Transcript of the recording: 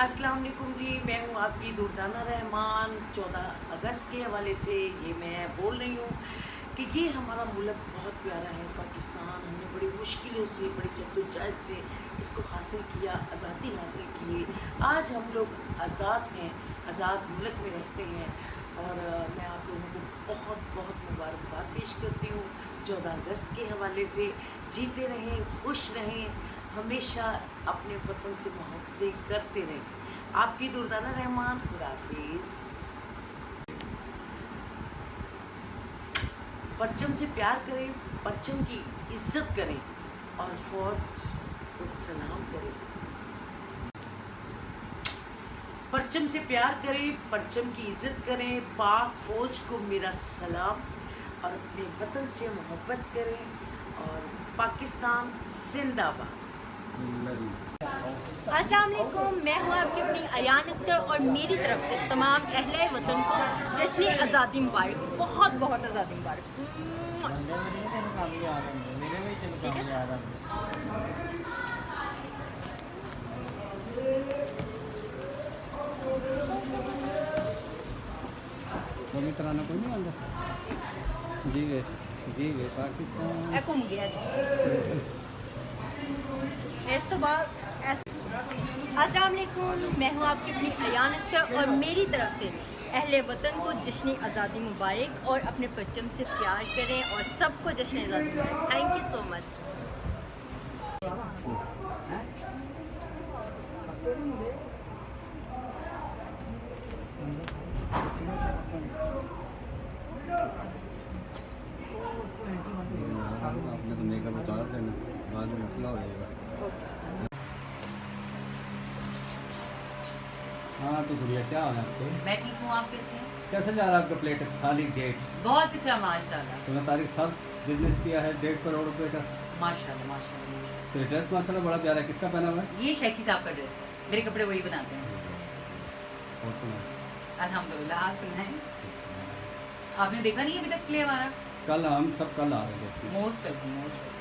अस्सलाम वालेकुम जी, मैं हूँ आपकी दुर्दाना रहमान। 14 अगस्त के हवाले से ये मैं बोल रही हूँ कि ये हमारा मुल्क बहुत प्यारा है पाकिस्तान। हमने बड़ी मुश्किलों से, बड़ी जद्दोजहद से इसको हासिल किया, आज़ादी हासिल की। आज हम लोग आज़ाद हैं, आज़ाद मुल्क में रहते हैं और मैं आप लोगों को बहुत बहुत मुबारकबाद पेश करती हूँ 14 अगस्त के हवाले से। जीते रहें, खुश रहें, हमेशा अपने वतन से मोहब्बतें करते रहें। आपकी दुर्दाना रहमान, खुदा हाफिज़। परचम से प्यार करें, परचम की इज्जत करें और फौज को सलाम करें। परचम से प्यार करें, परचम की इज्जत करें, पाक फौज को मेरा सलाम और अपने वतन से मोहब्बत करें और पाकिस्तान जिंदाबाद। अस्सलाम वालेकुम, मैं हूँ आपकी अपनी अयान अख्तर और मेरी तरफ से तमाम अहले वतन को जश्न आज़ादी मुबारक। बहुत बहुत आज़ादी मुबारक। तराना कोई नहीं आंदा जी गए पाकिस्तान घूम गया इस तो बाद। अस्सलाम वालेकुम, मैं हूँ आपकी अपनी अयान अख्तर और मेरी तरफ से अहले वतन को जश्न आज़ादी मुबारक और अपने परचम से प्यार करें और सबको जश्न आज़ादी मुबारक। Thank you so much. आपने तो मेकअप उतार देना, बाद में मसला हो जाएगा। हाँ तो गुड़िया, क्या हाल है आपके? मैं ठीक हूँ, आप कैसे हैं? कैसे जा रहा है आपका प्लेट साली डेट? बहुत अच्छा, माशाल्लाह 16 तारीख साल बिजनेस किया है, 1.5 करोड़ रुपए का। माशाल्लाह माशाल्लाह। तो ये ड्रेस माशाल्लाह बड़ा प्यारा है, किसका पहना हुआ है? ये शेखी साहब का ड्रेस है, मेरे कपड़े वही बनाते हैं। और सुना, अल्हम्दुलिल्लाह। आप सुनाएं, आपने देखा नहीं अभी तक प्ले हमारा? कल हम सब कल आ रहे थे। Most welcome, most welcome.